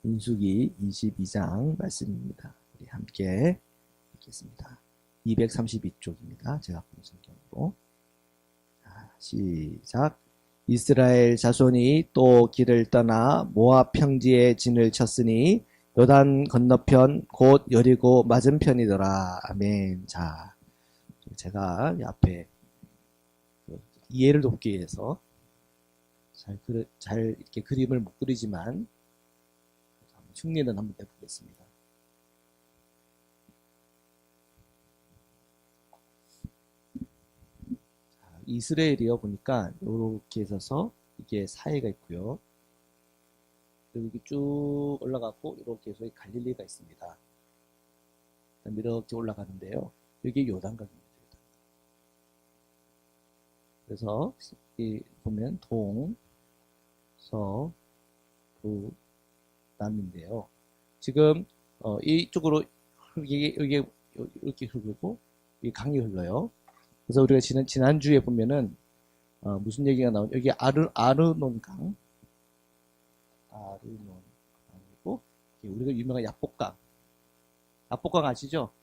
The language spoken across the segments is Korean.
민수기 22장 말씀입니다. 우리 함께 읽겠습니다. 232쪽입니다. 제가 본 성경으로. 자, 시작. 이스라엘 자손이 또 길을 떠나 모압 평지에 진을 쳤으니 요단 건너편 곧 여리고 맞은편이더라. 아멘. 자, 제가 앞에 이해를 돕기 위해서 잘 이렇게 그림을 못 그리지만 흉내는 한번 내보겠습니다. 자, 이스라엘이요 보니까 이렇게 있어서 이게 사해가 있고요. 그리고 이렇게 쭉 올라가고 이렇게 해서 갈릴리가 있습니다. 그다음에 이렇게 올라가는데요. 여기 요단강입니다. 그래서 이 보면 동, 서, 부, 남인데요. 지금 이쪽으로 여기 이렇게 흐르고 이 강이 흘러요. 그래서 우리가 지난주에 보면은 무슨 얘기가 나오냐? 여기 아르논강, 아르논강이고 우리가 유명한 야복강. 야복강 아시죠?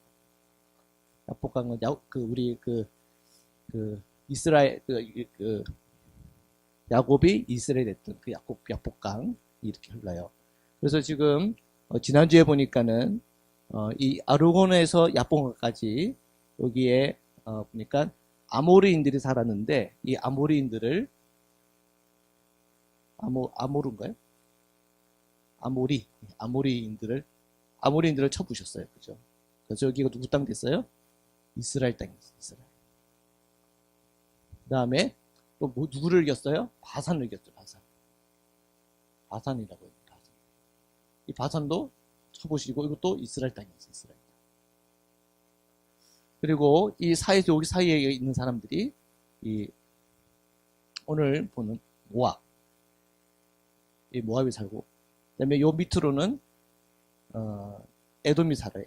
야복강은 우리 이스라엘 야곱이 이스라엘에 했던 그 야복강이 이렇게 흘러요. 그래서 지금 지난주에 보니까는 이 아르곤에서 야복강까지 여기에 보니까 아모리인들이 살았는데 이 아모리인들을 아모르인가요? 아모리인들을 쳐부셨어요. 그죠? 그래서 여기가 누구 땅 됐어요? 이스라엘 땅이었어요. 이스라엘. 그 다음에 또 누구를 이겼어요? 바산을 이겼죠. 바산이라고 해요. 이 바산도 쳐보시고 이것도 이스라엘 땅이었어요. 이스라엘 땅. 그리고 이 여기 사이에 있는 사람들이 이 오늘 보는 모압, 이 모압이 살고, 그다음에 요 밑으로는 에돔이 살아요.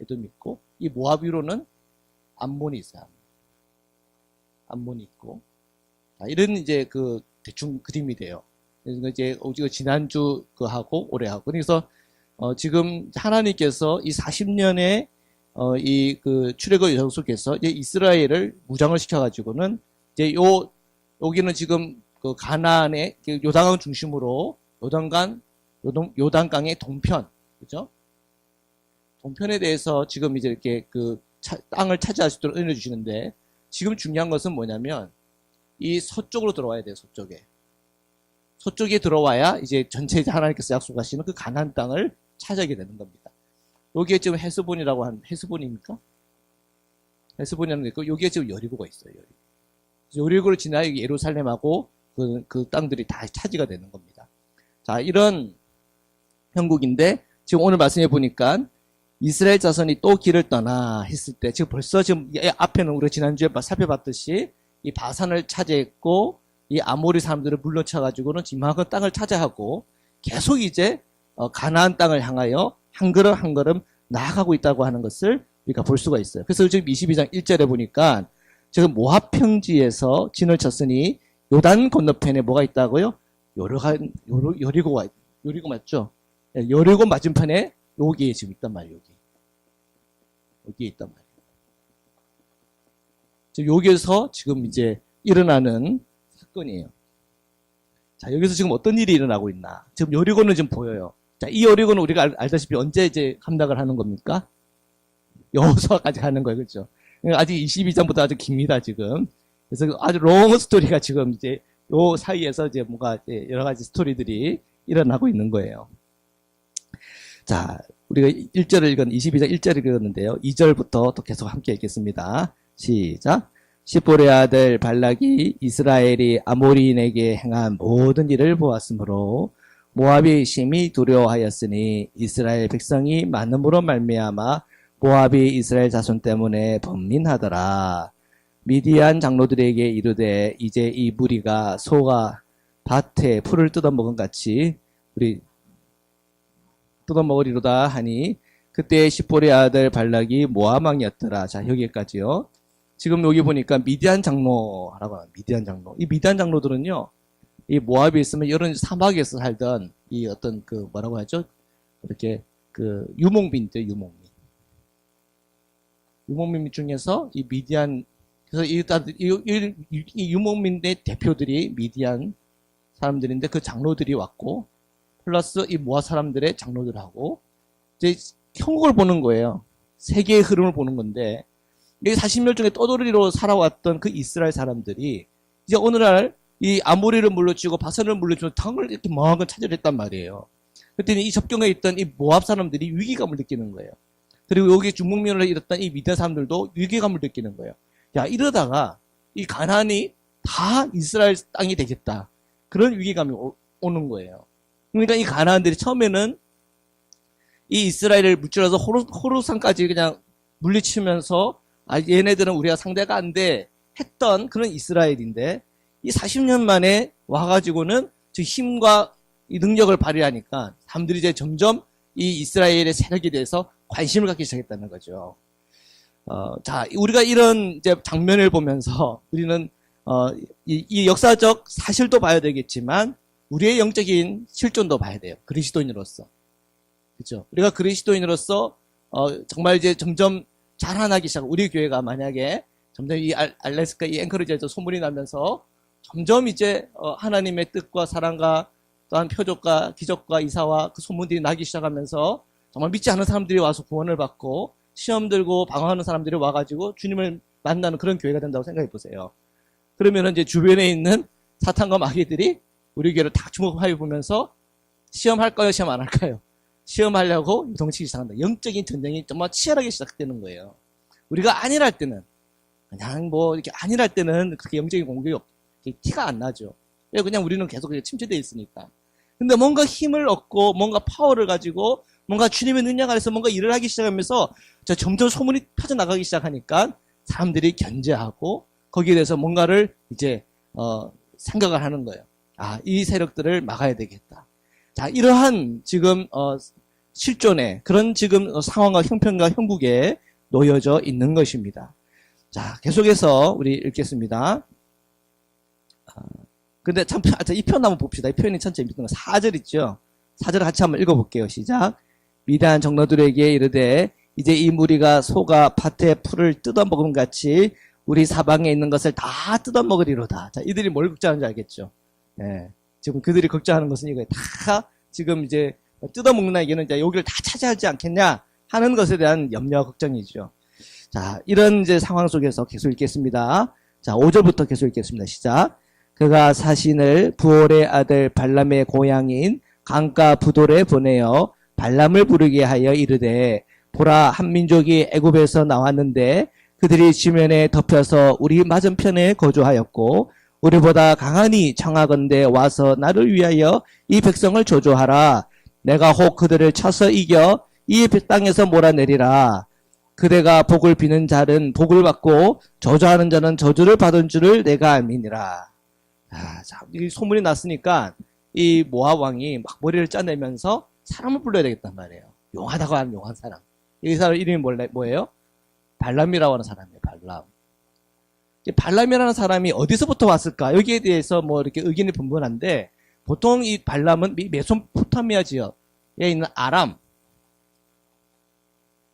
에돔이 있고, 이 모압 위로는 암몬이 있어요. 암몬이 있고, 이런 이제 대충 그림이 돼요. 그래서 이제 우리가 지난주 하고 올해 하고, 그래서 지금 하나님께서 이 40년의 출애굽 여정 속에서 이제 이스라엘을 무장을 시켜가지고는 이제 여기는 지금 가나안의 요단강 중심으로 요단강의 동편, 그죠? 동편에 대해서 지금 이제 이렇게 땅을 차지할 수 있도록 은혜 주시는데, 지금 중요한 것은 뭐냐면 이 서쪽으로 들어와야 돼요. 서쪽에 들어와야 이제 전체 하나님께서 약속하시는 그 가나안 땅을 차지하게 되는 겁니다. 여기에 지금 헤스본이라고 하는, 헤스본입니까? 헤스본이라는 게 있고, 여기에 지금 여리고가 있어요. 여리고를 지나야 예루살렘하고 그 땅들이 다 차지가 되는 겁니다. 자, 이런 형국인데, 지금 오늘 말씀해 보니까 이스라엘 자손이 또 길을 떠나 했을 때, 지금 벌써 지금 앞에는 우리가 지난주에 살펴봤듯이 이 바산을 차지했고, 이 아모리 사람들을 물러쳐가지고는 이만큼 땅을 차지하고 계속 이제 가나안 땅을 향하여 한 걸음 한 걸음 나아가고 있다고 하는 것을 우리가 볼 수가 있어요. 그래서 지금 22장 1절에 보니까 지금 모압 평지에서 진을 쳤으니 요단 건너편에 뭐가 있다고요? 여리고 맞죠? 여리고 맞은편에 여기에 지금 있단 말이에요. 여기에 있단 말이에요. 지금 여기에서 지금 이제 일어나는 사건이에요. 자, 여기서 지금 어떤 일이 일어나고 있나? 지금 여리고는 지금 보여요. 자, 이 여리고는 우리가 알다시피 언제 이제 함락을 하는 겁니까? 여호수아까지 하는 거예요. 그렇죠? 아직 22장부터 아주 깁니다, 지금. 그래서 아주 롱 스토리가 지금 이제 요 사이에서 이제 뭔가 이제 여러 가지 스토리들이 일어나고 있는 거예요. 자, 우리가 22장 1절을 읽었는데요. 2절부터 또 계속 함께 읽겠습니다. 시작. 십볼의 아들 발락이 이스라엘이 아모리인에게 행한 모든 일을 보았으므로 모압이 심히 두려워하였으니 이스라엘 백성이 많음으로 말미암아 모압이 이스라엘 자손 때문에 번민하더라. 미디안 장로들에게 이르되 이제 이 무리가 소가 밭에 풀을 뜯어먹은 같이 우리 뜯어먹으리로다 하니 그때 십볼의 아들 발락이 모압 왕이었더라. 자, 여기까지요. 지금 여기 보니까 미디안 장로라고 합니다. 미디안 장로. 이 미디안 장로들은요, 이 모압에 있으면 이런 사막에서 살던 이 어떤 그 뭐라고 하죠? 이렇게 그 유목민들, 유목민 중에서 이 미디안, 그래서 이 유목민의 대표들이 미디안 사람들인데 그 장로들이 왔고, 플러스 이 모압 사람들의 장로들하고 이제 형국을 보는 거예요. 세계의 흐름을 보는 건데, 이 40년 중에 떠돌이로 살아왔던 그 이스라엘 사람들이 이제 오늘날 이 아모리를 물러치고 바산을 물러치고 당을 이렇게 망한 걸 차지했단 말이에요. 그랬더니 이 접경에 있던 이 모압 사람들이 위기감을 느끼는 거예요. 그리고 여기 중목면을 잃었던 이 미디안 사람들도 위기감을 느끼는 거예요. 야, 이러다가 이 가나안이 다 이스라엘 땅이 되겠다. 그런 위기감이 오는 거예요. 그러니까 이 가나안들이 처음에는 이 이스라엘을 무찔러서 호루산까지 그냥 물리치면서 아, 얘네들은 우리가 상대가 안 돼 했던 그런 이스라엘인데, 이 40년 만에 와가지고는 저 힘과 이 능력을 발휘하니까 사람들이 이제 점점 이 이스라엘의 세력에 대해서 관심을 갖기 시작했다는 거죠. 자, 우리가 이런 이제 장면을 보면서 우리는 이 역사적 사실도 봐야 되겠지만 우리의 영적인 실존도 봐야 돼요. 그리스도인으로서. 그렇죠? 우리가 그리스도인으로서 정말 이제 점점 자라나기 시작하고, 우리 교회가 만약에 점점 이 알래스카 이 앵커리지에서 소문이 나면서 점점 이제 하나님의 뜻과 사랑과 또한 표적과 기적과 이사와 그 소문들이 나기 시작하면서 정말 믿지 않은 사람들이 와서 구원을 받고 시험 들고 방황하는 사람들이 와가지고 주님을 만나는 그런 교회가 된다고 생각해 보세요. 그러면은 이제 주변에 있는 사탄과 마귀들이 우리 교회를 다 주목하여 보면서 시험할까요? 시험 안 할까요? 시험하려고 유동치기 시작한다. 영적인 전쟁이 정말 치열하게 시작되는 거예요. 우리가 안일할 때는, 그냥 뭐 이렇게 안일할 때는 그렇게 영적인 공격이 티가 안 나죠. 왜? 그냥 우리는 계속 침체되어 있으니까. 근데 뭔가 힘을 얻고 뭔가 파워를 가지고 뭔가 주님의 능력 안에서 뭔가 일을 하기 시작하면서 점점 소문이 퍼져나가기 시작하니까 사람들이 견제하고 거기에 대해서 뭔가를 이제 생각을 하는 거예요. 아, 이 세력들을 막아야 되겠다. 자, 이러한 지금 실존의 그런 지금 상황과 형편과 형국에 놓여져 있는 것입니다. 자, 계속해서 우리 읽겠습니다. 근데 참, 이 표현 한번 봅시다. 이 표현이 참 재밌는 거. 4절 있죠? 4절 같이 한번 읽어볼게요. 시작. 미디안 장로들에게 이르되 이제 이 무리가 소가 밭의 풀을 뜯어먹음 같이 우리 사방에 있는 것을 다 뜯어먹으리로다. 자, 이들이 뭘 걱정하는지 알겠죠? 네. 지금 그들이 걱정하는 것은 이거예요. 다 지금 이제 뜯어먹는 얘기는 이제 여기를 다 차지하지 않겠냐 하는 것에 대한 염려와 걱정이죠. 자, 이런 이제 상황 속에서 계속 읽겠습니다. 자, 5절부터 계속 읽겠습니다. 시작. 그가 사신을 부올의 아들 발람의 고향인 강가 부돌에 보내어 발람을 부르게 하여 이르되 보라, 한 민족이 애굽에서 나왔는데 그들이 지면에 덮여서 우리 맞은편에 거주하였고 우리보다 강하니 청하건대 와서 나를 위하여 이 백성을 조조하라. 내가 혹 그들을 쳐서 이겨 이 땅에서 몰아내리라. 그대가 복을 비는 자는 복을 받고 저주하는 자는 저주를 받은 줄을 내가 알미니라. 자, 이 소문이 났으니까 이 모압 왕이 막 머리를 짜내면서 사람을 불러야 되겠단 말이에요. 용하다고 하는 용한 사람. 이 사람 이름이 뭐예요? 발람이라고 하는 사람이에요. 발람. 발람이라는 사람이 어디서부터 왔을까? 여기에 대해서 뭐 이렇게 의견이 분분한데, 보통 이 발람은 메소포타미아 지역에 있는 아람,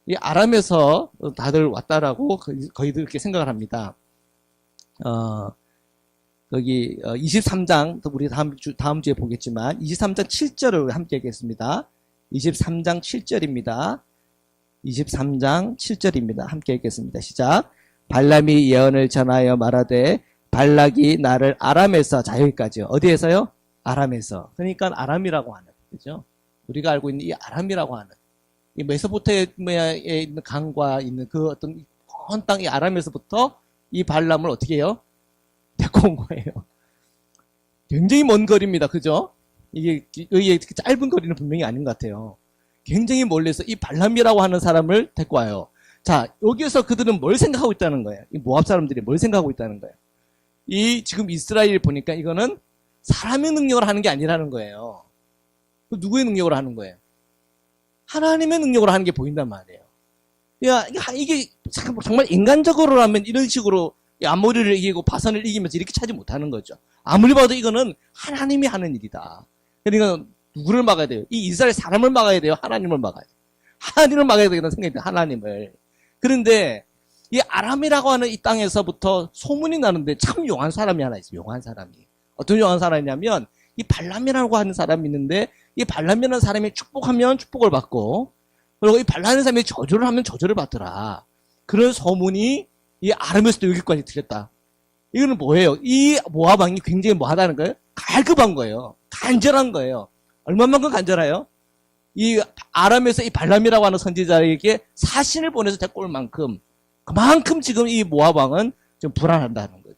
이 아람에서 다들 왔다라고 거의들 이렇게 생각을 합니다. 거기 23장, 우리 다음 주에 보겠지만 23장 7절을 함께 읽겠습니다. 23장 7절입니다. 23장 7절입니다. 함께 읽겠습니다. 시작. 발람이 예언을 전하여 말하되 발락이 나를 아람에서, 자 여기까지요. 어디에서요? 아람에서. 그러니까 아람이라고 하는, 그죠? 우리가 알고 있는 이 아람이라고 하는, 이 메소포타미아에 있는 강과 있는 그 어떤 먼 땅 이 아람에서부터 이 발람을 어떻게 해요? 데리고 온 거예요. 굉장히 먼 거리입니다. 그죠? 이게 짧은 거리는 분명히 아닌 것 같아요. 굉장히 멀리서 이 발람이라고 하는 사람을 데리고 와요. 자, 여기에서 그들은 뭘 생각하고 있다는 거예요? 이 모압 사람들이 뭘 생각하고 있다는 거예요? 이 지금 이스라엘 보니까 이거는 사람의 능력으로 하는 게 아니라는 거예요. 누구의 능력으로 하는 거예요? 하나님의 능력으로 하는 게 보인단 말이에요. 야, 이게 정말 인간적으로라면 이런 식으로 아모리를 이기고 바산을 이기면서 이렇게 차지 못하는 거죠. 아무리 봐도 이거는 하나님이 하는 일이다. 그러니까 누구를 막아야 돼요? 이 이스라엘 사람을 막아야 돼요? 하나님을 막아야 돼요? 하나님을 막아야 되겠다는 생각이 들어요. 하나님을. 그런데 이 아람이라고 하는 이 땅에서부터 소문이 나는데 참 용한 사람이 하나 있어요. 용한 사람이. 어떤 용한 사람이냐면 이 발람이라고 하는 사람이 있는데 이 발람이라는 사람이 축복하면 축복을 받고 그리고 이 발람이라는 사람이 저주를 하면 저주를 받더라. 그런 소문이 이 아람에서도 여기까지 들렸다. 이거는 뭐예요? 이 모압 왕이 굉장히 뭐하다는 거예요? 갈급한 거예요. 간절한 거예요. 얼마만큼 간절해요? 이 아람에서 이 발람이라고 하는 선지자에게 사신을 보내서 데리고 올 만큼 그만큼 지금 이 모압 왕은 좀 불안한다는 거죠.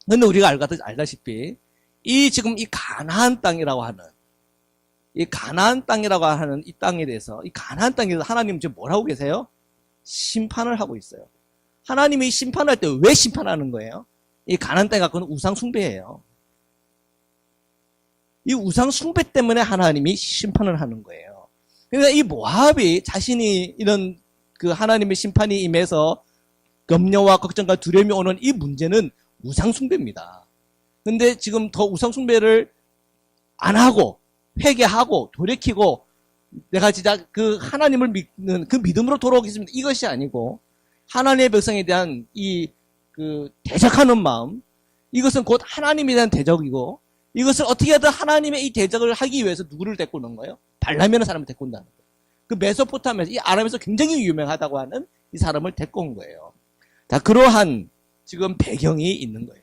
근데 우리가 알다시피 이 지금 이 가나안 땅이라고 하는 이 가나안 땅이라고 하는 이 땅에 대해서 이 가나안 땅에서 하나님은 지금 뭘 하고 계세요? 심판을 하고 있어요. 하나님이 심판할 때 왜 심판하는 거예요? 이 가나안 땅에 갖고는 우상 숭배예요. 이 우상 숭배 때문에 하나님이 심판을 하는 거예요. 그러니까 이 모압이 자신이 이런 그 하나님의 심판이 임해서 염려와 걱정과 두려움이 오는 이 문제는 우상 숭배입니다. 근데 지금 더 우상 숭배를 안 하고 회개하고 돌이키고 내가 진짜 그 하나님을 믿는 그 믿음으로 돌아오겠습니다. 이것이 아니고 하나님의 백성에 대한 이 그 대적하는 마음, 이것은 곧 하나님에 대한 대적이고 이것을 어떻게 하든 하나님의 이 대적을 하기 위해서 누구를 데리고 오는 거예요? 발람이라는 사람을 데리고 온다는 거예요. 그 메소포타미아에서 이 아람에서 굉장히 유명하다고 하는 이 사람을 데리고 온 거예요. 자, 그러한 지금 배경이 있는 거예요.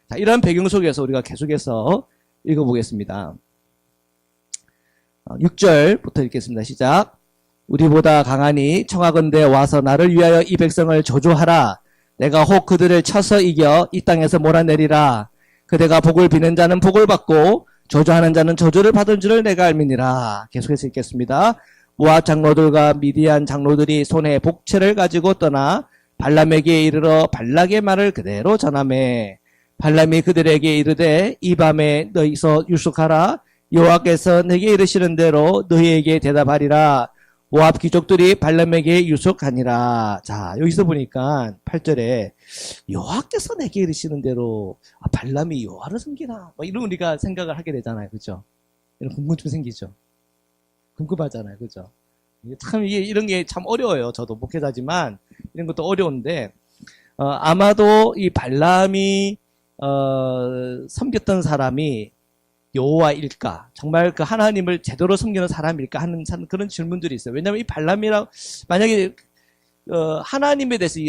자, 이러한 배경 속에서 우리가 계속해서 읽어보겠습니다. 6절부터 읽겠습니다. 시작. 우리보다 강하니 청하건대 와서 나를 위하여 이 백성을 저주하라. 내가 혹 그들을 쳐서 이겨 이 땅에서 몰아내리라. 그대가 복을 비는 자는 복을 받고 저주하는 자는 저주를 받은 줄을 내가 알미니라. 계속해서 읽겠습니다. 모압 장로들과 미디안 장로들이 손에 복채를 가지고 떠나 발람에게 이르러 발락의 말을 그대로 전하매 발람이 그들에게 이르되 이 밤에 너희서 유숙하라. 여호와께서 내게 이르시는 대로 너희에게 대답하리라. 모압 귀족들이 발람에게 유숙하니라. 자, 여기서 보니까 8절에 여호와께서 내게 이르시는 대로 발람이 여호와를 섬기나 뭐 이런 우리가 생각을 하게 되잖아요. 그죠? 이런 궁금증 생기죠. 궁금하잖아요. 그죠? 참 이런 게 참 어려워요. 저도 목회자지만 이런 것도 어려운데 아마도 이 발람이 섬겼던 사람이 여호와일까? 정말 그 하나님을 제대로 섬기는 사람일까? 하는 그런 질문들이 있어요. 왜냐하면 이 발람이라고 만약에 하나님에 대해서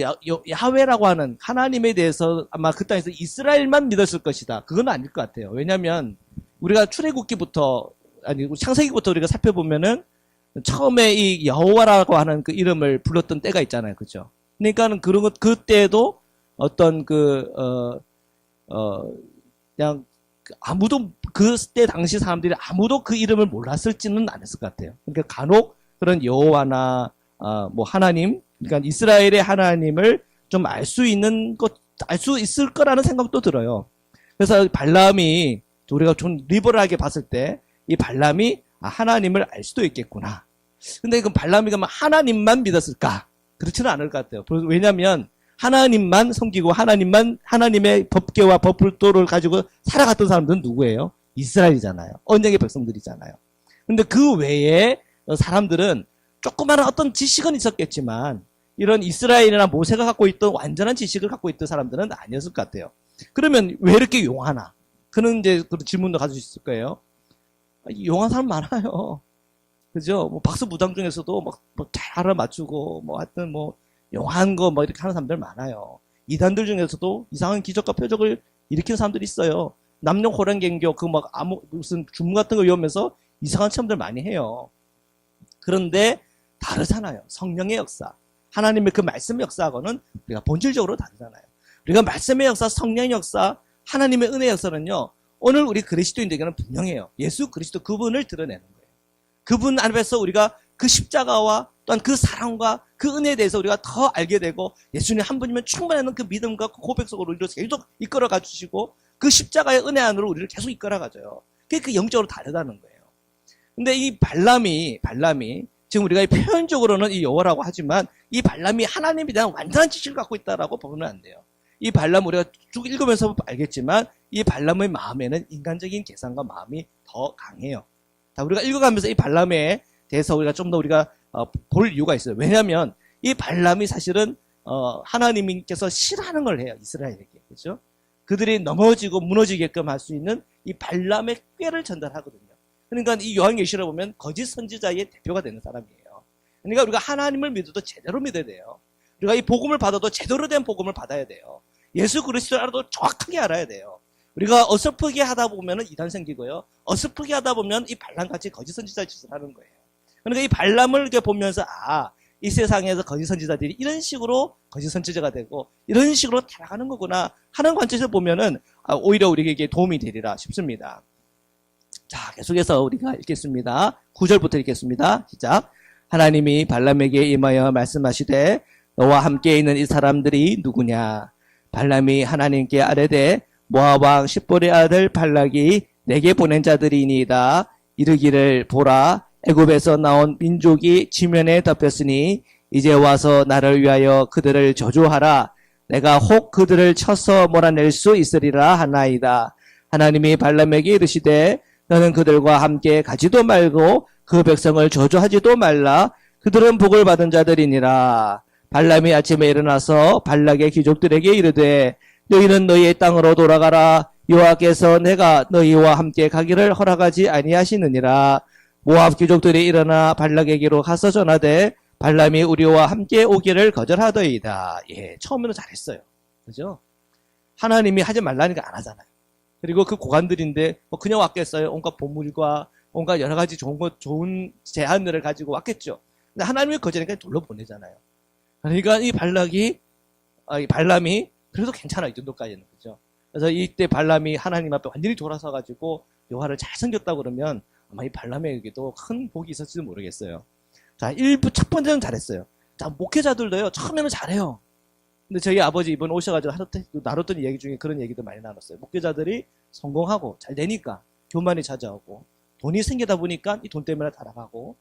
야훼라고 하는 하나님에 대해서 아마 그 땅에서 이스라엘만 믿었을 것이다. 그건 아닐 것 같아요. 왜냐하면 우리가 출애굽기부터 아니 창세기부터 우리가 살펴보면은 처음에 이 여호와라고 하는 그 이름을 불렀던 때가 있잖아요. 그죠? 그러니까는 그런 것 그때도 어떤 그냥 아무도 그때 당시 사람들이 아무도 그 이름을 몰랐을지는 않았을 것 같아요. 그러니까 간혹 그런 여호와나 뭐 하나님, 그러니까 이스라엘의 하나님을 좀 알 수 있는 알 수 있을 거라는 생각도 들어요. 그래서 발람이 우리가 좀 리버럴하게 봤을 때 이 발람이 하나님을 알 수도 있겠구나. 근데 그 발람이 그러면 하나님만 믿었을까? 그렇지는 않을 것 같아요. 왜냐하면 하나님만 섬기고 하나님의 법계와 법불도를 가지고 살아갔던 사람들은 누구예요? 이스라엘이잖아요. 언약의 백성들이잖아요. 근데 그 외에 사람들은 조그마한 어떤 지식은 있었겠지만 이런 이스라엘이나 모세가 갖고 있던 완전한 지식을 갖고 있던 사람들은 아니었을 것 같아요. 그러면 왜 이렇게 용하나? 그런 이제 그런 질문도 가질 수 있을 거예요. 용한 사람 많아요. 그죠? 뭐 박수 무당 중에서도 잘 알아맞추고 하여튼 용한 거 이렇게 하는 사람들 많아요. 이단들 중에서도 이상한 기적과 표적을 일으키는 사람들이 있어요. 남녀 호랑갱교 무슨 줌 같은 거 외우면서 이상한 체험들 많이 해요. 그런데 다르잖아요. 성령의 역사, 하나님의 그 말씀의 역사하고는 우리가 본질적으로 다르잖아요. 우리가 말씀의 역사, 성령의 역사, 하나님의 은혜의 역사는요. 오늘 우리 그리스도인들에게는 분명해요. 예수 그리스도 그분을 드러내는 거예요. 그분 앞에서 우리가 그 십자가와 또한 그 사랑과 그 은혜에 대해서 우리가 더 알게 되고 예수님 한 분이면 충분한 그 믿음과 그 고백 속으로 우리를 계속 이끌어가 주시고 그 십자가의 은혜 안으로 우리를 계속 이끌어가 줘요. 그게 그 영적으로 다르다는 거예요. 근데 이 발람이 지금 우리가 표현적으로는 이 여호와라고 하지만 이 발람이 하나님에 대한 완전한 지식을 갖고 있다라고 보면 안 돼요. 이 발람 우리가 쭉 읽으면서 알겠지만 이 발람의 마음에는 인간적인 계산과 마음이 더 강해요. 자, 우리가 읽어가면서 이 발람에 대해서 우리가 좀 더 우리가 볼 이유가 있어요. 왜냐하면 이 발람이 사실은 하나님께서 싫어하는 걸 해요. 이스라엘에게. 그렇죠? 그들이 넘어지고 무너지게끔 할 수 있는 이 발람의 꾀를 전달하거든요. 그러니까 이 요한계시를 보면 거짓 선지자의 대표가 되는 사람이에요. 그러니까 우리가 하나님을 믿어도 제대로 믿어야 돼요. 우리가 이 복음을 받아도 제대로 된 복음을 받아야 돼요. 예수 그리스도를 알아도 정확하게 알아야 돼요. 우리가 어설프게 하다 보면 이단 생기고요. 어설프게 하다 보면 이 발람같이 거짓 선지자 짓을 하는 거예요. 그러니까 이 발람을 이렇게 보면서 이 세상에서 거짓 선지자들이 이런 식으로 거짓 선지자가 되고 이런 식으로 타락하는 거구나 하는 관점에서 보면은 오히려 우리에게 도움이 되리라 싶습니다. 자, 계속해서 우리가 읽겠습니다. 9절부터 읽겠습니다. 시작. 하나님이 발람에게 임하여 말씀하시되 너와 함께 있는 이 사람들이 누구냐? 발람이 하나님께 아뢰되 모압 왕 십볼의 아들 발락이 내게 보낸 자들이니이다. 이르기를 보라 애굽에서 나온 민족이 지면에 덮였으니 이제 와서 나를 위하여 그들을 저주하라. 내가 혹 그들을 쳐서 몰아낼 수 있으리라 하나이다. 하나님이 발람에게 이르시되 너는 그들과 함께 가지도 말고 그 백성을 저주하지도 말라. 그들은 복을 받은 자들이니라. 발람이 아침에 일어나서 발락의 귀족들에게 이르되 너희는 너희의 땅으로 돌아가라. 여호와께서 내가 너희와 함께 가기를 허락하지 아니하시느니라. 모압 귀족들이 일어나 발락에게로 가서 전하되 발람이 우리와 함께 오기를 거절하더이다. 예, 처음에는 잘했어요. 그죠? 하나님이 하지 말라니까 안 하잖아요. 그리고 그 고관들인데 그냥 왔겠어요? 온갖 보물과 온갖 여러 가지 좋은 제안들을 가지고 왔겠죠. 근데 하나님이 거절하니까 돌로 보내잖아요. 그러니까 이 발람이 그래도 괜찮아 이 정도까지는. 그죠? 그래서 이때 발람이 하나님 앞에 완전히 돌아서가지고 여호와를 잘 섬겼다고 그러면 아마 이 발람에게도 큰 복이 있었을지도 모르겠어요. 자, 첫 번째는 잘했어요. 자, 목회자들도요, 처음에는 잘해요. 근데 저희 아버지 이번 오셔가지고 나눴던 얘기 중에 그런 얘기도 많이 나눴어요. 목회자들이 성공하고 잘 되니까 교만이 찾아오고 돈이 생기다 보니까 이 돈 때문에 타락하고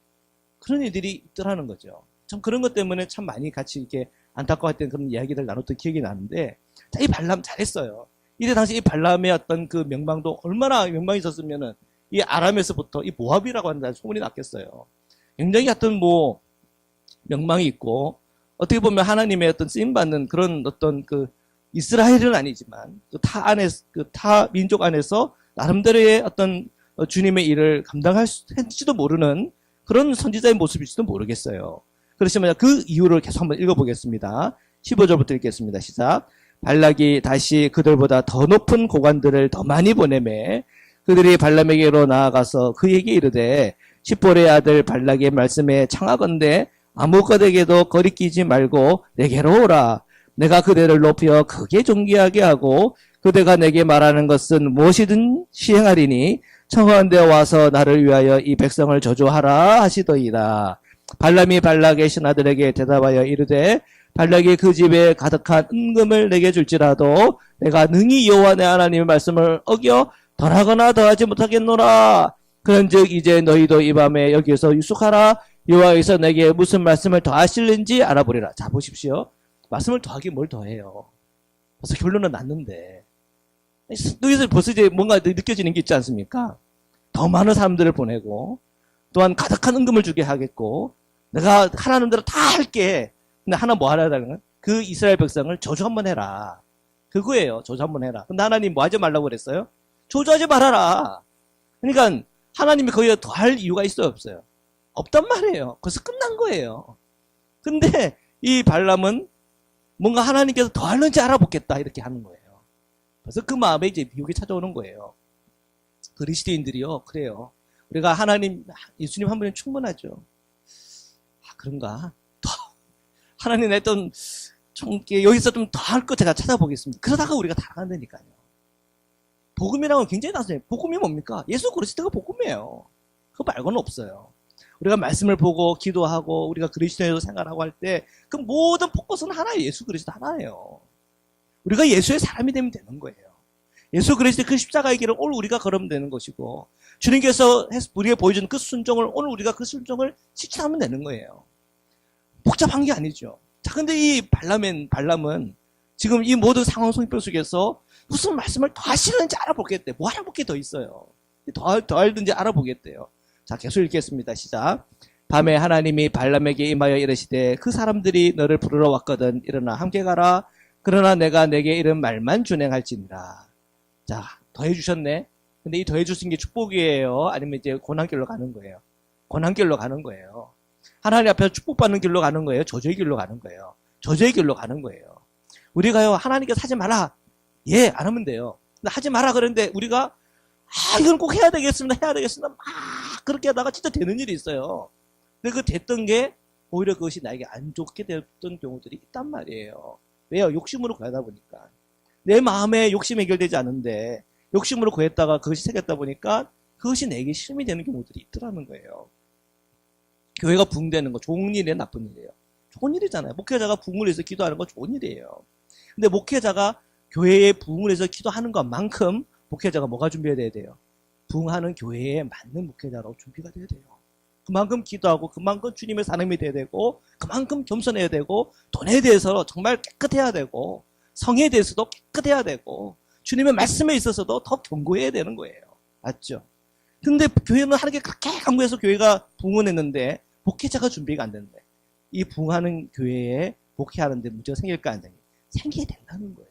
그런 일들이 있더라는 거죠. 참 그런 것 때문에 참 많이 같이 이렇게 안타까워했던 그런 이야기를 나눴던 기억이 나는데, 자, 이 발람 잘했어요. 이때 당시 이 발람의 어떤 그 명망도 얼마나 명망이 있었으면은 이 아람에서부터 이 모압이라고 하는 소문이 났겠어요. 굉장히 하여튼 명망이 있고 어떻게 보면 하나님의 어떤 쓰임받는 그런 어떤 그 이스라엘은 아니지만 타 민족 안에서 나름대로의 어떤 주님의 일을 감당할지도 모르는 그런 선지자의 모습일지도 모르겠어요. 그렇지만 그 이유를 계속 한번 읽어보겠습니다. 15절부터 읽겠습니다. 시작. 발락이 다시 그들보다 더 높은 고관들을 더 많이 보내매 그들이 발람에게로 나아가서 그에게 이르되 십볼의 아들 발락의 말씀에 청하건대 아무것에게도 거리끼지 말고 내게로 오라. 내가 그대를 높여 크게 존귀하게 하고 그대가 내게 말하는 것은 무엇이든 시행하리니 청하건대 와서 나를 위하여 이 백성을 저주하라 하시더이다. 발람이 발락의 신하들에게 대답하여 이르되 발락이 그 집에 가득한 은금을 내게 줄지라도 내가 능히 여호와 내 하나님의 말씀을 어겨 덜하거나 더하지 못하겠노라. 그런즉 이제 너희도 이 밤에 여기에서 유숙하라. 여호와께서 내게 무슨 말씀을 더하실는지 알아보리라. 자, 보십시오. 말씀을 더하기 뭘 더해요. 벌써 결론은 났는데 여기서 벌써 이제 뭔가 느껴지는 게 있지 않습니까? 더 많은 사람들을 보내고 또한 가득한 은금을 주게 하겠고 내가 하라는 대로 다 할게. 근데 하나 뭐 하라는 거야? 그 이스라엘 백성을 저주 한번 해라. 그거예요. 저주 한번 해라. 근데 하나님 뭐 하지 말라고 그랬어요? 저주하지 말아라. 그러니까 하나님이 거기에 더 할 이유가 있어요, 없어요? 없단 말이에요. 그래서 끝난 거예요. 근데 이 발람은 뭔가 하나님께서 더 할는지 알아보겠다 이렇게 하는 거예요. 그래서 그 마음에 이제 미혹이 찾아오는 거예요. 그리스도인들이요, 그래요. 우리가 예수님 한 분이 충분하죠. 그런가? 하나님 했던 여기서 좀 더 할 거 제가 찾아보겠습니다. 그러다가 우리가 다 간다니까요. 복음이라는 건 굉장히 단순해요. 복음이 뭡니까? 예수 그리스도가 복음이에요. 그거 말고는 없어요. 우리가 말씀을 보고 기도하고 우리가 그리스도인으로 생활하고 할 때 그 모든 포커스는 하나예요. 예수 그리스도 하나예요. 우리가 예수의 사람이 되면 되는 거예요. 예수 그리스도의 그 십자가의 길을 오늘 우리가 걸으면 되는 것이고 주님께서 우리에게 보여준 그 순종을 오늘 우리가 그 순종을 실천하면 되는 거예요. 복잡한 게 아니죠. 자, 근데 이 발람은 지금 이 모든 상황 속에서 무슨 말씀을 더 하시는지 알아보겠대. 뭐 알아볼 게 더 있어요. 더 알든지 알아보겠대요. 자, 계속 읽겠습니다. 시작. 밤에 하나님이 발람에게 임하여 이르시되 그 사람들이 너를 부르러 왔거든. 일어나 함께 가라. 그러나 내가 내게 이런 말만 준행할지니라. 자, 더해주셨네. 근데 이 더해주신 게 축복이에요? 아니면 이제 고난길로 가는 거예요? 고난길로 가는 거예요. 하나님 앞에서 축복받는 길로 가는 거예요? 저주의 길로 가는 거예요? 저주의 길로 가는 거예요. 우리가요, 하나님께서 하지 마라. 예, 안 하면 돼요. 근데 하지 마라 그랬는데 우리가 이건 꼭 해야 되겠습니다. 해야 되겠습니다. 막 그렇게 하다가 진짜 되는 일이 있어요. 근데 그 됐던 게 오히려 그것이 나에게 안 좋게 됐던 경우들이 있단 말이에요. 왜요? 욕심으로 구하다 보니까. 내 마음에 욕심이 해결되지 않는데 욕심으로 구했다가 그것이 생겼다 보니까 그것이 내게 실험이 되는 경우들이 있더라는 거예요. 교회가 부흥되는 거 좋은 일이에요? 나쁜 일이에요? 좋은 일이잖아요. 목회자가 부흥을 위해서 기도하는 건 좋은 일이에요. 근데 목회자가 교회에 부흥을 해서 기도하는 것만큼 목회자가 뭐가 준비해야 돼요? 부흥하는 교회에 맞는 목회자로 준비가 돼야 돼요. 그만큼 기도하고 그만큼 주님의 사람이 돼야 되고 그만큼 겸손해야 되고 돈에 대해서 정말 깨끗해야 되고 성에 대해서도 깨끗해야 되고 주님의 말씀에 있어서도 더 견고해야 되는 거예요. 맞죠? 근데 교회는 하는 게 그렇게 강구해서 교회가 부흥했는데 목회자가 준비가 안 되는데 이 부흥하는 교회에 목회하는데 문제가 생길까 안 생기게 된다는 거예요.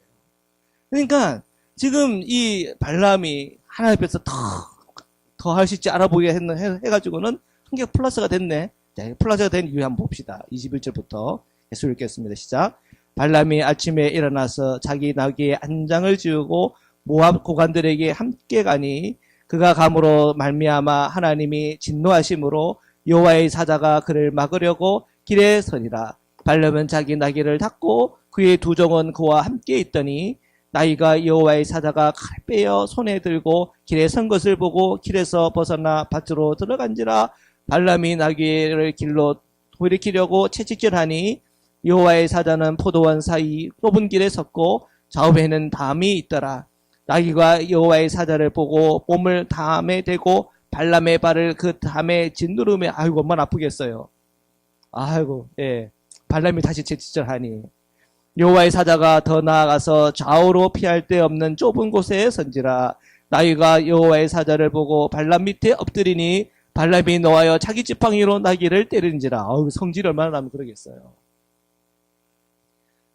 그러니까 지금 이 발람이 하나님 앞에서 더 할 수 있지 알아보게 해가지고는 한 개 플러스가 됐네. 네, 플러스가 된 이유 한번 봅시다. 21절부터 계속 읽겠습니다. 시작. 발람이 아침에 일어나서 자기 나귀에 안장을 지우고 모압 고관들에게 함께 가니 그가 감으로 말미암아 하나님이 진노하심으로 여호와의 사자가 그를 막으려고 길에 서니라. 발람은 자기 나귀를 닫고 그의 두 종은 그와 함께 있더니 나귀가 여호와의 사자가 칼 빼어 손에 들고 길에 선 것을 보고 길에서 벗어나 밭으로 들어간지라. 발람이 나귀를 길로 돌이키려고 채찍질하니 여호와의 사자는 포도원 사이 좁은 길에 섰고 좌우에는 담이 있더라. 나귀가 여호와의 사자를 보고 몸을 담에 대고 발람의 발을 그 담에 짓누르며 아이고 얼마나 아프겠어요. 아이고 예 발람이 다시 채찍질하니 여호와의 사자가 더 나아가서 좌우로 피할 데 없는 좁은 곳에 선지라. 나귀가 여호와의 사자를 보고 발람 밑에 엎드리니 발람이 놓아여 자기 지팡이로 나귀를 때리는지라. 성질이 얼마나 나면 그러겠어요.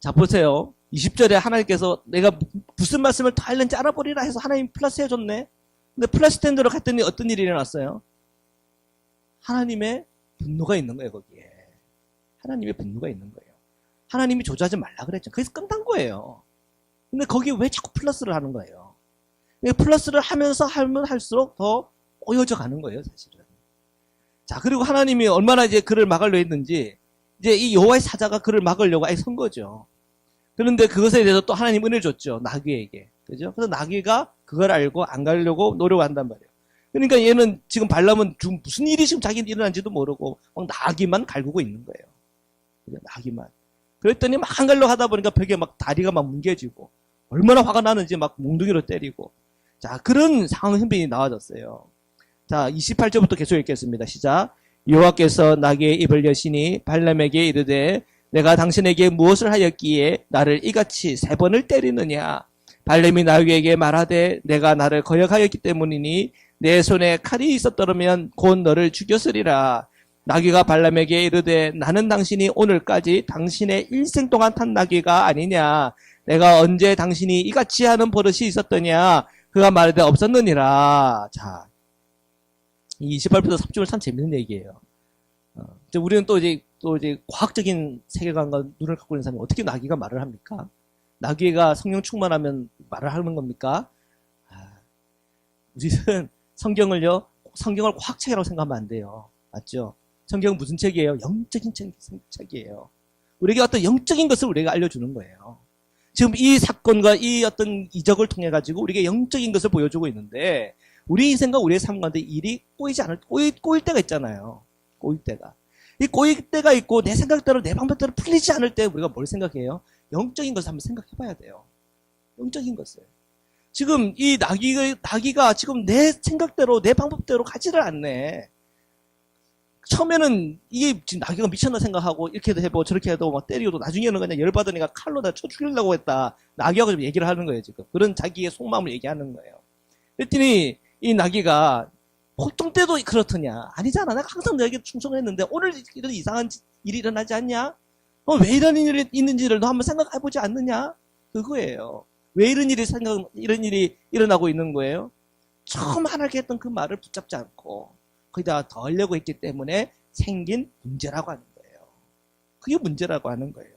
자 보세요. 20절에 하나님께서 내가 무슨 말씀을 더 하려는지 알아보리라 해서 하나님 플러스 해줬네. 근데 플러스 텐더로 갔더니 어떤 일이 일어났어요? 하나님의 분노가 있는 거예요. 거기에. 하나님의 분노가 있는 거예요. 하나님이 조주하지 말라 그랬죠. 그래서 끝난 거예요. 근데 거기에 왜 자꾸 플러스를 하는 거예요? 플러스를 하면서 하면 할수록 더 꼬여져 가는 거예요, 사실은. 자, 그리고 하나님이 얼마나 이제 그를 막으려 했는지, 이제 이 여호와의 사자가 그를 막으려고 아예 선 거죠. 그런데 그것에 대해서 또 하나님 은혜를 줬죠, 나귀에게. 그죠? 그래서 나귀가 그걸 알고 안 가려고 노력한단 말이에요. 그러니까 얘는 지금 발람은 지금 무슨 일이 지금 자기는 일어난지도 모르고 막 나귀만 갈구고 있는 거예요. 그죠? 나귀만. 그랬더니 막 안 가려고 하다 보니까 벽에 막 다리가 막 뭉개지고 얼마나 화가 나는지 막 몽둥이로 때리고 자 그런 상황 형편이 나와졌어요. 자 28절부터 계속 읽겠습니다. 시작. 여호와께서 나귀의 입을 여시니 발람에게 이르되 내가 당신에게 무엇을 하였기에 나를 이같이 3번을 때리느냐. 발람이 나귀에게 말하되 내가 나를 거역하였기 때문이니 내 손에 칼이 있었더라면 곧 너를 죽였으리라. 나귀가 발람에게 이르되 나는 당신이 오늘까지 당신의 일생 동안 탄 나귀가 아니냐. 내가 언제 당신이 이같이 하는 버릇이 있었더냐. 그가 말하되 없었느니라. 자, 이 28부터 30절 참 재밌는 얘기예요. 우리는 또 이제 과학적인 세계관과 눈을 갖고 있는 사람이 어떻게 나귀가 말을 합니까? 나귀가 성령 충만하면 말을 하는 겁니까? 우리는 성경을 과학책이라고 생각하면 안 돼요. 맞죠? 성경은 무슨 책이에요? 영적인 책이에요. 우리에게 어떤 영적인 것을 우리에게 알려주는 거예요. 지금 이 사건과 이 어떤 이적을 통해 가지고 우리에게 영적인 것을 보여주고 있는데 우리 인생과 우리의 삶 가운데 일이 꼬일 때가 있잖아요. 꼬일 때가. 이 꼬일 때가 있고 내 생각대로 내 방법대로 풀리지 않을 때 우리가 뭘 생각해요? 영적인 것을 한번 생각해 봐야 돼요. 영적인 것을. 지금 이 나귀가 지금 내 생각대로 내 방법대로 가지를 않네. 처음에는 이게 지금 나귀가 미쳤나 생각하고 이렇게도 해보고 저렇게 해도 막 때리고도 나중에는 그냥 열받으니까 칼로 다 쳐 죽이려고 했다. 나귀하고 좀 얘기를 하는 거예요, 지금. 그런 자기의 속마음을 얘기하는 거예요. 그랬더니 이 나귀가 보통 때도 그렇더냐? 아니잖아. 내가 항상 너에게 충성했는데 오늘 이런 이상한 일이 일어나지 않냐? 왜 이런 일이 있는지를 너 한번 생각해보지 않느냐? 그거예요. 왜 이런 일이 일어나고 있는 거예요? 처음 하나님께 했던 그 말을 붙잡지 않고 거기다 더 하려고 했기 때문에 생긴 문제라고 하는 거예요. 그게 문제라고 하는 거예요.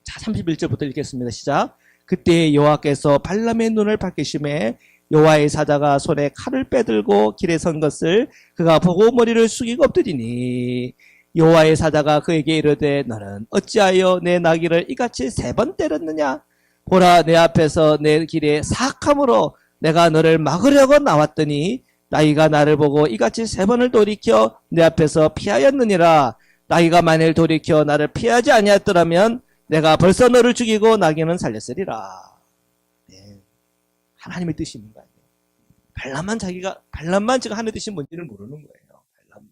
자, 31절부터 읽겠습니다. 시작. 그때 여호와께서 발람의 눈을 밝히심에 여호와의 사자가 손에 칼을 빼들고 길에 선 것을 그가 보고 머리를 숙이고 엎드리니 여호와의 사자가 그에게 이르되 너는 어찌하여 내 나귀를 이같이 3번 때렸느냐? 보라, 내 앞에서 내 길에 사악함으로 내가 너를 막으려고 나왔더니 나귀가 나를 보고 이같이 3번을 돌이켜 내 앞에서 피하였느니라. 나귀가 만일 돌이켜 나를 피하지 아니하였더라면 내가 벌써 너를 죽이고 나귀는 살렸으리라. 네. 하나님의 뜻이 있는 거 아니에요. 발람만 지금 하나님의 뜻이 뭔지를 모르는 거예요. 발람만.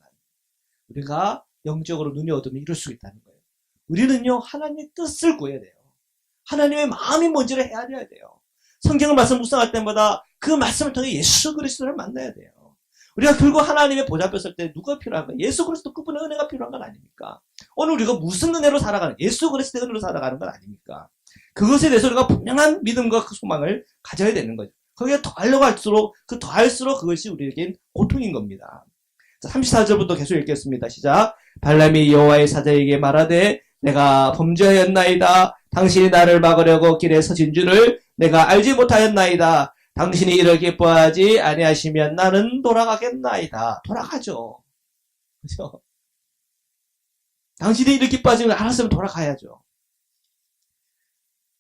우리가 영적으로 눈이 어두우면 이럴 수 있다는 거예요. 우리는요, 하나님의 뜻을 구해야 돼요. 하나님의 마음이 뭔지를 헤아려야 돼요. 성경을 말씀 묵상할 때마다 그 말씀을 통해 예수 그리스도를 만나야 돼요. 우리가 결국 하나님의 보좌 앞에 설 때 누가 필요한가? 예수 그리스도 그분의 은혜가 필요한 건 아닙니까? 오늘 우리가 무슨 은혜로 살아가는, 예수 그리스도의 은혜로 살아가는 건 아닙니까? 그것에 대해서 우리가 분명한 믿음과 그 소망을 가져야 되는 거죠. 거기에 더하려고 할수록, 더할수록 그것이 우리에겐 고통인 겁니다. 자, 34절부터 계속 읽겠습니다. 시작. 발람이 여호와의 사자에게 말하되 내가 범죄하였나이다. 당신이 나를 막으려고 길에 서신 줄을 내가 알지 못하였나이다. 당신이 이를 기뻐하지 아니하시면 나는 돌아가겠나이다. 돌아가죠. 그죠? 당신이 이를 기뻐하지 않았으면 돌아가야죠.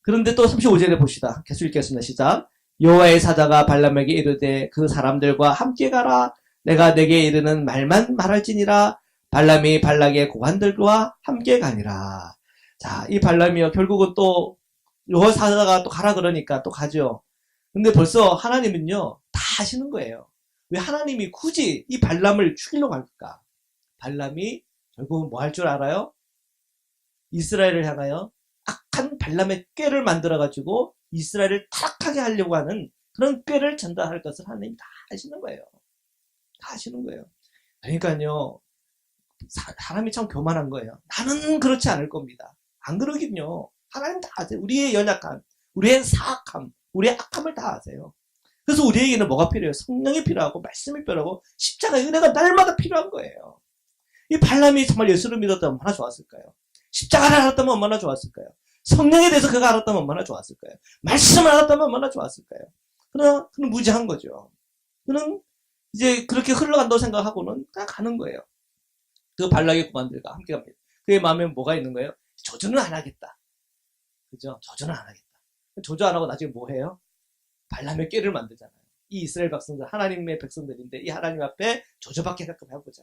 그런데 또 35절에 봅시다. 계속 읽겠습니다. 시작. 여호와의 사자가 발람에게 이르되 그 사람들과 함께 가라. 내가 내게 이르는 말만 말할지니라. 발람이 발락의 고관들과 함께 가니라. 자, 이 발람이요, 결국은 또 여호와 사자가 또 가라 그러니까 또 가죠. 근데 벌써 하나님은요, 다 아시는 거예요. 왜 하나님이 굳이 이 발람을 죽이려고 할까? 발람이 결국은 뭐 할 줄 알아요? 이스라엘을 향하여 악한 발람의 꾀를 만들어가지고 이스라엘을 타락하게 하려고 하는 그런 꾀를 전달할 것을 하나님이 다 아시는 거예요. 다 아시는 거예요. 그러니까요, 사람이 참 교만한 거예요. 나는 그렇지 않을 겁니다. 안 그러긴요. 하나님 다 아세요. 우리의 연약함, 우리의 사악함, 우리의 악함을 다 아세요. 그래서 우리에게는 뭐가 필요해요? 성령이 필요하고 말씀이 필요하고 십자가의 은혜가 날마다 필요한 거예요. 이 발람이 정말 예수를 믿었다면 얼마나 좋았을까요? 십자가를 알았다면 얼마나 좋았을까요? 성령에 대해서 그가 알았다면 얼마나 좋았을까요? 말씀을 알았다면 얼마나 좋았을까요? 그러나 그는 무지한 거죠. 그는 이제 그렇게 흘러간다고 생각하고는 그냥 가는 거예요. 그 발락의 구만들과 함께 갑니다. 그의 마음에 뭐가 있는 거예요? 조주는 안 하겠다. 그죠? 조주는 안 하겠다. 조주 안 하고 나중에 뭐 해요? 발람의 꾀를 만들잖아요. 이 이스라엘 백성들, 하나님의 백성들인데 이 하나님 앞에 조주밖에 가끔 해보자.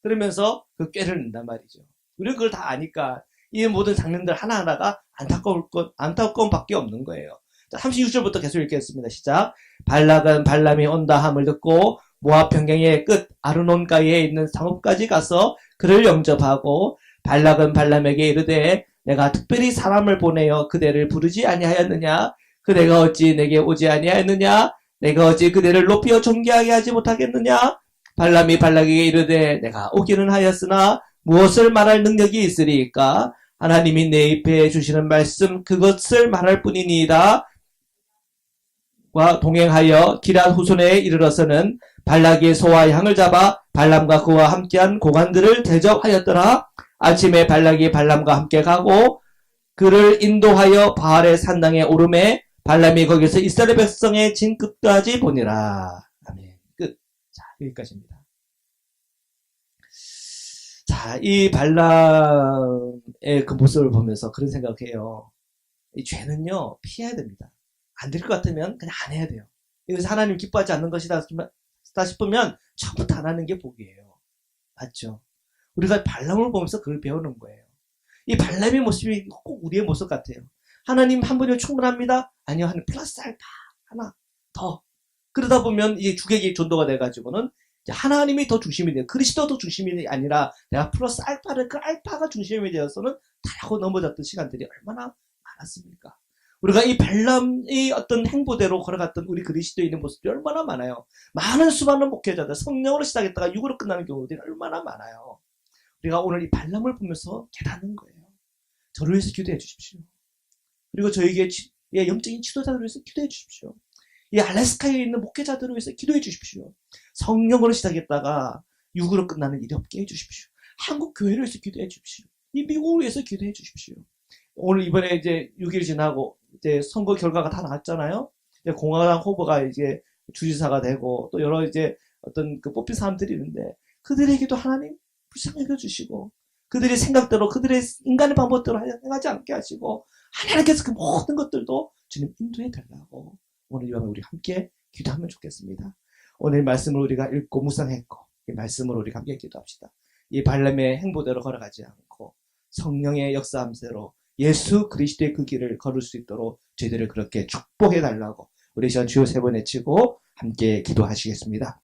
그러면서 그 꾀를 낸단 말이죠. 우리는 그걸 다 아니까 이 모든 장면들 하나하나가 안타까운 밖에 없는 거예요. 자, 36절부터 계속 읽겠습니다. 시작. 발락은 발람이 온다 함을 듣고 모압 평경의 끝 아르논가에 있는 상읍까지 가서 그를 영접하고 발락은 발람에게 이르되 내가 특별히 사람을 보내어 그대를 부르지 아니하였느냐? 그대가 어찌 내게 오지 아니하였느냐? 내가 어찌 그대를 높이어 존귀하게 하지 못하겠느냐? 발람이 발락에게 이르되 내가 오기는 하였으나 무엇을 말할 능력이 있으리까? 하나님이 내 입에 주시는 말씀 그것을 말할 뿐이니이다. 와 동행하여 기럇 후손에 이르러서는 발락이 소와 양을 잡아 발람과 그와 함께한 고관들을 대접하였더라. 아침에 발락이 발람과 함께 가고 그를 인도하여 바알의 산당에 오르매 발람이 거기서 이스라엘 백성의 진 끝까지 보니라. 아멘. 끝. 자, 여기까지입니다. 자, 이 발람의 그 모습을 보면서 그런 생각해요. 이 죄는요, 피해야 됩니다. 안 될 것 같으면 그냥 안 해야 돼요. 여기서 하나님 기뻐하지 않는 것이다 싶으면 처음부터 안 하는 게 복이에요. 맞죠? 우리가 발람을 보면서 그걸 배우는 거예요. 이 발람의 모습이 꼭 우리의 모습 같아요. 하나님 한 분이면 충분합니다. 아니요, 하나님 플러스 알파 하나 더. 그러다 보면 이게 주객이 전도가 돼가지고는 하나님이 더 중심이 돼요. 그리스도도 중심이 아니라 내가 플러스 알파를 그 알파가 중심이 되어서는 타라고 넘어졌던 시간들이 얼마나 많았습니까? 우리가 이 발람의 어떤 행보대로 걸어갔던 우리 그리스도인의 모습들이 얼마나 많아요. 많은 수많은 목회자들, 성령으로 시작했다가 육으로 끝나는 경우들이 얼마나 많아요. 우리가 오늘 이 발람을 보면서 깨닫는 거예요. 저를 위해서 기도해 주십시오. 그리고 저에게 영적인 지도자들을 위해서 기도해 주십시오. 이 알래스카에 있는 목회자들을 위해서 기도해 주십시오. 성령으로 시작했다가 육으로 끝나는 일이 없게 해 주십시오. 한국 교회를 위해서 기도해 주십시오. 이 미국을 위해서 기도해 주십시오. 오늘 이번에 이제 6일 지나고 이제 선거 결과가 다 나왔잖아요. 이제 공화당 후보가 이제 주지사가 되고 또 여러 이제 어떤 그 뽑힌 사람들이 있는데 그들에게도 하나님 불쌍히 여겨주시고 그들의 생각대로 그들의 인간의 방법대로 행하지 않게 하시고 하나님께서 그 모든 것들도 주님 인도해 달라고 오늘 이 밤에 우리 함께 기도하면 좋겠습니다. 오늘 말씀을 우리가 읽고 묵상했고 이 말씀을 우리가 함께 기도합시다. 이 발람의 행보대로 걸어가지 않고 성령의 역사함대로 예수 그리스도의 그 길을 걸을 수 있도록 저희들을 그렇게 축복해 달라고 우리 시간 주여 3번 외치고 함께 기도하시겠습니다.